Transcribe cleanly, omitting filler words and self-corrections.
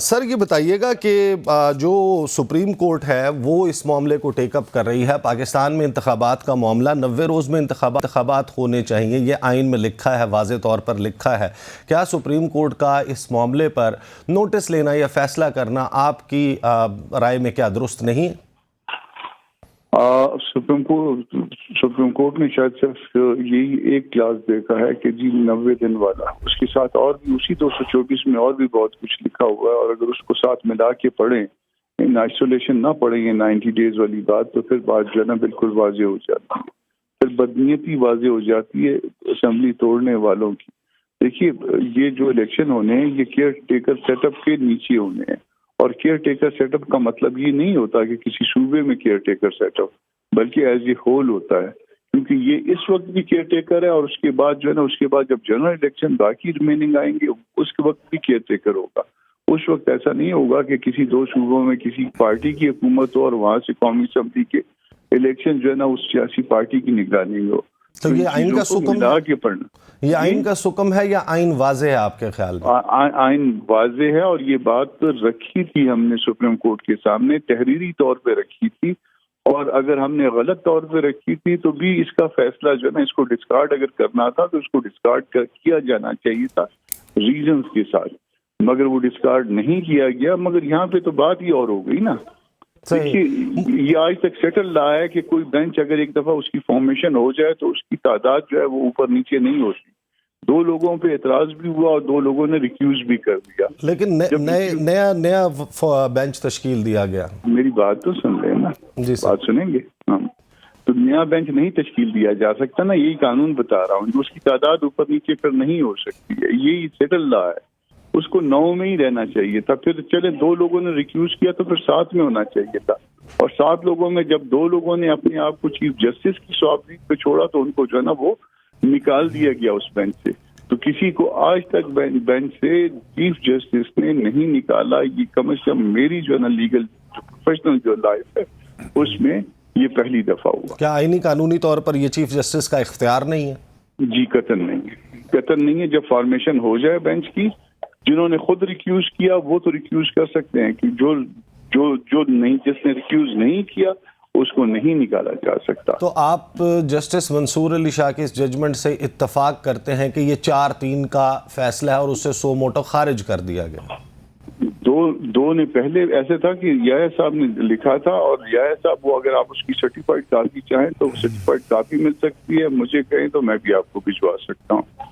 سر یہ بتائیے گا کہ جو سپریم کورٹ ہے وہ اس معاملے کو ٹیک اپ کر رہی ہے۔ پاکستان میں انتخابات کا معاملہ 90 روز میں انتخابات ہونے چاہیے، یہ آئین میں لکھا ہے، واضح طور پر لکھا ہے۔ کیا سپریم کورٹ کا اس معاملے پر نوٹس لینا یا فیصلہ کرنا آپ کی رائے میں کیا درست نہیں ہے؟ سپریم کورٹ نے شاید صرف یہی ایک کلاس دیکھا ہے کہ جی 90 دن والا، اس کے ساتھ اور بھی اسی 224 میں اور بھی بہت کچھ لکھا ہوا ہے، اور اگر اس کو ساتھ ملا کے پڑھیں، ان آئسولیشن نہ پڑھیں یہ 90 ڈیز والی بات، تو پھر بات جو ہے نا بالکل واضح ہو جاتی ہے، پھر بدنیتی واضح ہو جاتی ہے اسمبلی توڑنے والوں کی۔ دیکھیے یہ جو الیکشن ہونے ہیں یہ کیئر ٹیکر سیٹ اپ کے نیچے ہونے ہیں، اور کیئر ٹیکر سیٹ اپ کا مطلب یہ نہیں ہوتا کہ کسی صوبے میں کیئر ٹیکر سیٹ اپ، بلکہ ایز اے ہول ہوتا ہے، کیونکہ یہ اس وقت بھی کیئر ٹیکر ہے، اور اس کے بعد جو ہے نا اس کے بعد جب جنرل الیکشن باقی ریمیننگ آئیں گے اس کے وقت بھی کیئر ٹیکر ہوگا۔ اس وقت ایسا نہیں ہوگا کہ کسی دو صوبوں میں کسی پارٹی کی حکومت ہو اور وہاں سے قومی اسمبلی کے الیکشن جو ہے نا اس سیاسی پارٹی کی نگرانی ہو۔ تو یہ آئین کا سکم ہے، یہ آئین کا سکم ہے یا آئین واضح ہے آپ کے خیال میں؟ آئین واضح ہے، اور یہ بات رکھی تھی ہم نے سپریم کورٹ کے سامنے، تحریری طور پہ رکھی تھی، اور اگر ہم نے غلط طور پہ رکھی تھی تو بھی اس کا فیصلہ جو ہے نا اس کو ڈسکارڈ اگر کرنا تھا تو اس کو ڈسکارڈ کیا جانا چاہیے تھا ریزنز کے ساتھ، مگر وہ ڈسکارڈ نہیں کیا گیا۔ مگر یہاں پہ تو بات ہی اور ہو گئی نا۔ دیکھیے یہ آج تک سیٹل رہا ہے کہ کوئی بینچ اگر ایک دفعہ اس کی فارمیشن ہو جائے تو اس کی تعداد جو ہے وہ اوپر نیچے نہیں ہوتی۔ دو لوگوں پہ اعتراض بھی ہوا اور دو لوگوں نے ریکیوز بھی کر دیا، لیکن نیا بینچ تشکیل دیا گیا۔ میری بات تو سن رہے ہیں نا، بات سنیں گے ہم؟ تو نیا بینچ نہیں تشکیل دیا جا سکتا نا، یہی قانون بتا رہا ہوں، اس کی تعداد اوپر نیچے پھر نہیں ہو سکتی ہے، یہی سیٹل رہا ہے۔ اس کو 9 میں ہی رہنا چاہیے تھا، پھر چلے 2 لوگوں نے ریکیوز کیا تو پھر 7 میں ہونا چاہیے تھا، اور 7 لوگوں میں جب 2 لوگوں نے اپنے آپ کو چیف جسٹس کی سوابدید پہ چھوڑا تو ان کو جو ہے نا وہ نکال دیا گیا اس بینچ سے۔ تو کسی کو آج تک بینچ سے چیف جسٹس نے نہیں نکالا، یہ کم از کم میری جو ہے نا لیگل پروفیشنل جو لائف ہے اس میں یہ پہلی دفعہ ہوا۔ کیا آئینی قانونی طور پر یہ چیف جسٹس کا اختیار نہیں ہے؟ جی قطعاً نہیں ہے، قطعاً نہیں ہے۔ جب فارمیشن ہو جائے بینچ کی، جنہوں نے خود ریکیوز کیا وہ تو ریکیوز کر سکتے ہیں، کہ جو نہیں، جس نے ریکیوز نہیں کیا اس کو نہیں نکالا جا سکتا۔ تو آپ جسٹس منصور علی شاہ کے اس ججمنٹ سے اتفاق کرتے ہیں کہ یہ 4-3 کا فیصلہ ہے اور اسے سو موٹو خارج کر دیا گیا؟ دو نے پہلے ایسے تھا کہ یحییٰ صاحب نے لکھا تھا، اور یحییٰ صاحب وہ اگر آپ اس کی سرٹیفائڈ کاپی چاہیں تو سرٹیفائڈ کاپی مل سکتی ہے، مجھے کہیں تو میں بھی آپ کو بھجوا سکتا ہوں۔